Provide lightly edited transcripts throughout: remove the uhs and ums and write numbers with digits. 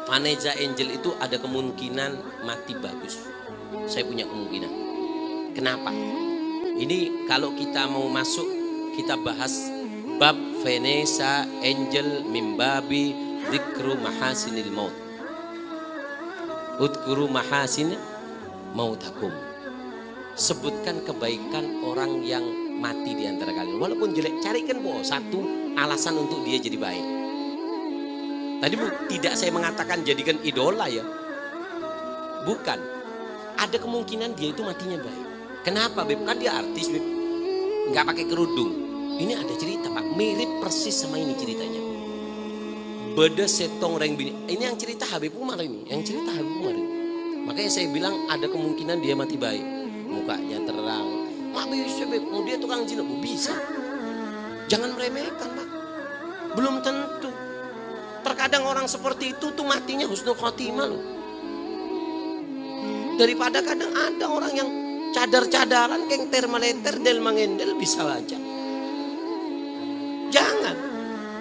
Vanessa Angel itu ada kemungkinan mati bagus. Saya punya kemungkinan. Kenapa? Ini kalau kita mau masuk, kita bahas bab Vanessa Angel mimbabi dzikru mahasinil maut. Udkuru mahasin mautakum. Sebutkan kebaikan orang yang mati di antara kalian. Walaupun jelek, carikan satu alasan untuk dia jadi baik. Tadi tidak saya mengatakan jadikan idola ya. Bukan. Ada kemungkinan dia itu matinya baik. Kenapa Beb? Kan dia artis Beb. Nggak pakai kerudung. Ini ada cerita Pak. Mirip persis sama ini ceritanya. Beda setong reng bini. Ini yang cerita Habib Umar ini. Yang cerita Habib Umar ini. Makanya saya bilang ada kemungkinan dia mati baik. Mukanya terang. Mak bisa Beb. Mau dia tukang zina. Bisa. Jangan meremehkan Pak. Belum tentu. Terkadang orang seperti itu tuh matinya husnul khotimah loh. Daripada kadang ada orang yang cadar-cadaran keng termaleter del mangendel bisa aja. Jangan.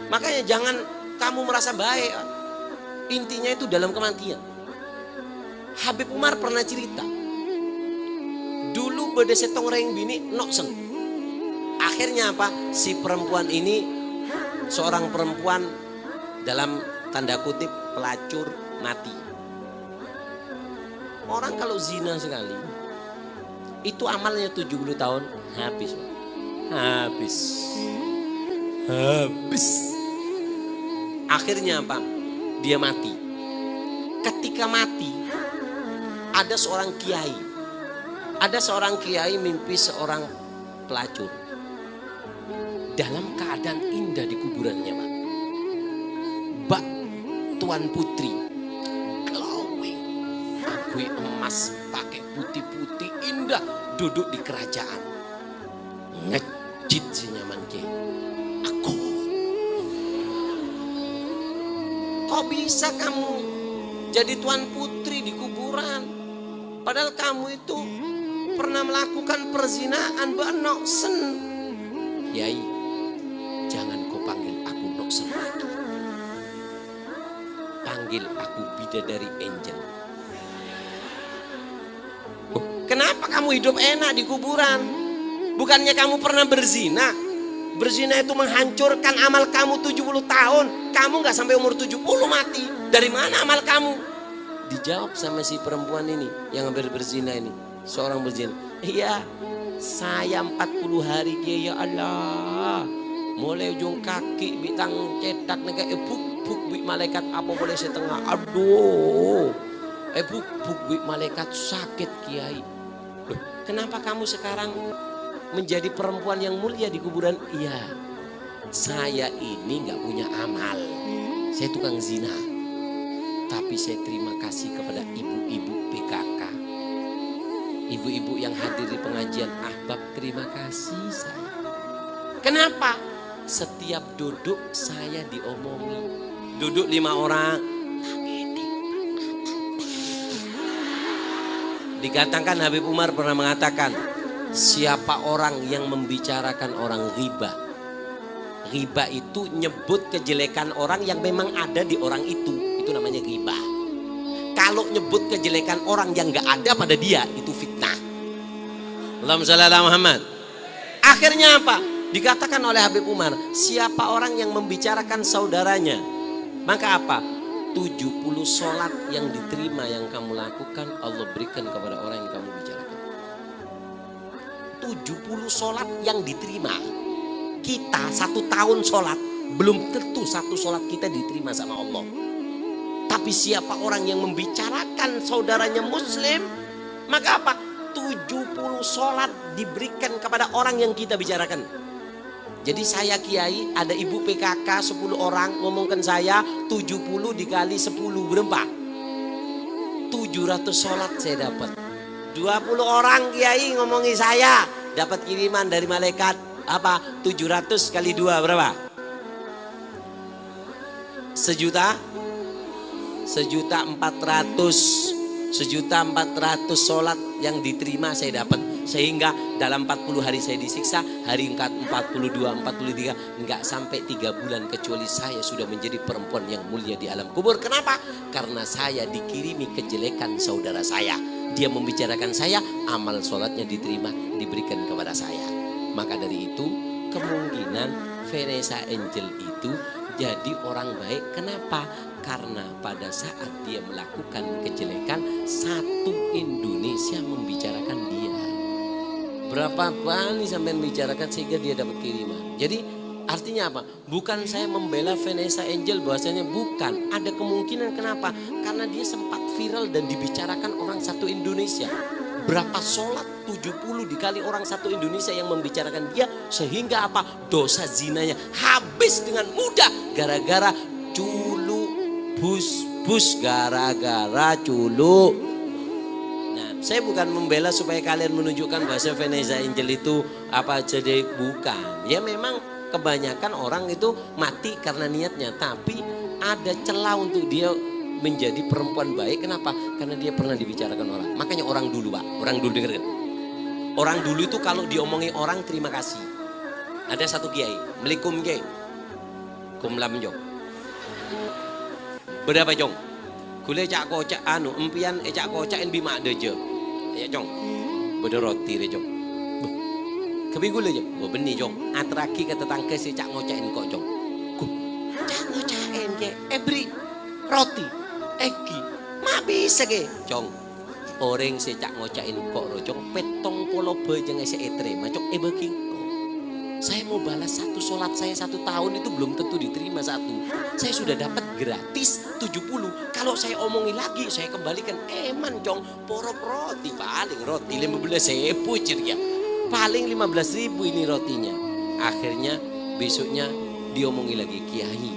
Makanya jangan kamu merasa baik. Intinya itu dalam kematian. Habib Umar pernah cerita. Dulu beda setong reng bini noksen. Akhirnya apa? Si perempuan ini seorang perempuan dalam tanda kutip pelacur mati. Orang kalau zina sekali itu amalnya 70 tahun habis. Habis. Akhirnya apa? Dia mati. Ketika mati ada seorang kiai. Ada seorang kiai mimpi seorang pelacur dalam keadaan indah di kuburannya Pak. Bak Tuan Putri glowing, akui emas pakai putih-putih indah duduk di kerajaan. Ngejit si nyaman ke. Aku. Kok bisa kamu jadi Tuan Putri di kuburan? Padahal kamu itu pernah melakukan perzinaan noksen. Yai, jangan kau panggil aku noksen lagi. Panggil aku bidadari Angel. Kenapa kamu hidup enak di kuburan? Bukannya kamu pernah berzina? Berzina itu menghancurkan amal kamu 70 tahun. Kamu gak sampai umur 70 mati. Dari mana amal kamu? Dijawab sama si perempuan ini yang hampir berzina ini. Seorang berzina. Iya, saya 40 hari ya Allah. Mulai ujung kaki bitang cetak nega buk buk malaikat apa boleh setengah. Aduh. Buk buk malaikat sakit kiai. Loh, kenapa kamu sekarang menjadi perempuan yang mulia di kuburan? Iya. Saya ini nggak punya amal. Saya tukang zina. Tapi saya terima kasih kepada ibu-ibu PKK. Ibu-ibu yang hadir di pengajian ahbab, terima kasih saya. Kenapa? Setiap duduk saya diomongi. Duduk 5 orang. Dikatakan Habib Umar pernah mengatakan, siapa orang yang membicarakan orang riba. Riba itu nyebut kejelekan orang yang memang ada di orang itu. Itu namanya riba. Kalau nyebut kejelekan orang yang gak ada pada dia, itu fitnah. Allahumma shalli ala Muhammad. Akhirnya apa? Dikatakan oleh Habib Umar, siapa orang yang membicarakan saudaranya, maka apa? 70 sholat yang diterima yang kamu lakukan, Allah berikan kepada orang yang kamu bicarakan. 70 sholat yang diterima. Kita 1 tahun sholat, belum tentu 1 sholat kita diterima sama Allah. Tapi siapa orang yang membicarakan saudaranya muslim, maka apa? 70 sholat diberikan kepada orang yang kita bicarakan. Jadi saya kiai, ada ibu PKK 10 orang ngomongkan saya, 70 dikali 10 berapa? 700 sholat saya dapat. 20 orang kiai ngomongi saya, dapat kiriman dari malaikat apa? 700 kali 2 berapa? 1.400.000 sholat yang diterima saya dapat. Sehingga dalam 40 hari saya disiksa, hari 42, 43, enggak sampai 3 bulan kecuali saya sudah menjadi perempuan yang mulia di alam kubur. Kenapa? Karena saya dikirimi kejelekan saudara saya. Dia membicarakan saya, amal sholatnya diterima, diberikan kepada saya. Maka dari itu, kemungkinan Vanessa Angel itu jadi orang baik. Kenapa? Karena pada saat dia melakukan kejelekan, satu Indonesia membicarakan dia. Berapa kali sampai membicarakan sehingga dia dapat kiriman. Jadi artinya apa? Bukan saya membela Vanessa Angel bahwasanya, bukan. Ada kemungkinan. Kenapa? Karena dia sempat viral dan dibicarakan orang satu Indonesia. Berapa sholat 70 dikali orang satu Indonesia yang membicarakan dia, sehingga apa? Dosa zinanya habis dengan mudah gara-gara culu, bus gara-gara culu. Nah, saya bukan membela supaya kalian menunjukkan bahwa Vanessa Angel itu apa jadi, bukan. Ya memang kebanyakan orang itu mati karena niatnya, tapi ada celah untuk dia menjadi perempuan baik. Kenapa? Karena dia pernah dibicarakan orang. Makanya orang dulu, Pak, orang dulu dengerin. Orang dulu itu kalau diomongi orang terima kasih. Ada satu kiai, Melikum kiai, kumlam jong. Berapa jong? Gule cak kocak anu empian cak kocak en bima deje. Ya jong. Beda roti re jong. Kebi gule jong. Bo beni jong. Atraki kata tangke si cak ngocain kok jong. Ku cak ngocain ke ebri roti. Eki. Ma bisa ke jong. Orang si cak ngocain kok ro jong. Petong polo bejeng ese etre. Macok beki. Saya mau balas satu sholat saya 1 tahun itu belum tentu diterima satu. Saya sudah dapat gratis 70. Kalau saya omongi lagi saya kembalikan. Eman jong, porok roti paling roti 15.000 ya. Paling 15.000 ini rotinya. Akhirnya besoknya diomongi lagi, Kiai.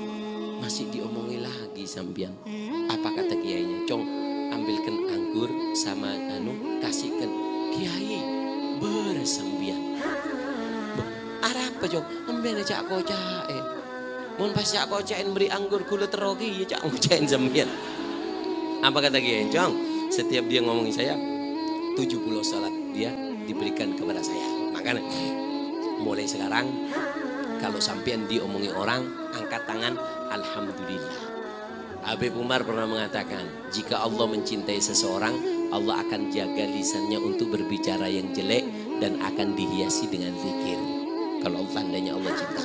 Masih diomongi lagi sampean. Apa kata kiainya? Cong, ambilkan anggur sama anu kasihkan. Kiai bersembian. Arab jong, ambil cak kocak. Mun pas cak kocakin beri anggur gula terogi ya cak ngocain sampean. Apa kata kiai? Jong, setiap dia ngomongin saya 70 salat dia diberikan kepada saya. Makanya mulai sekarang kalau sampean diomongi orang, angkat tangan alhamdulillah. Habib Umar pernah mengatakan, jika Allah mencintai seseorang, Allah akan jaga lisannya untuk berbicara yang jelek dan akan dihiasi dengan zikir. Kalau tandanya Allah cinta.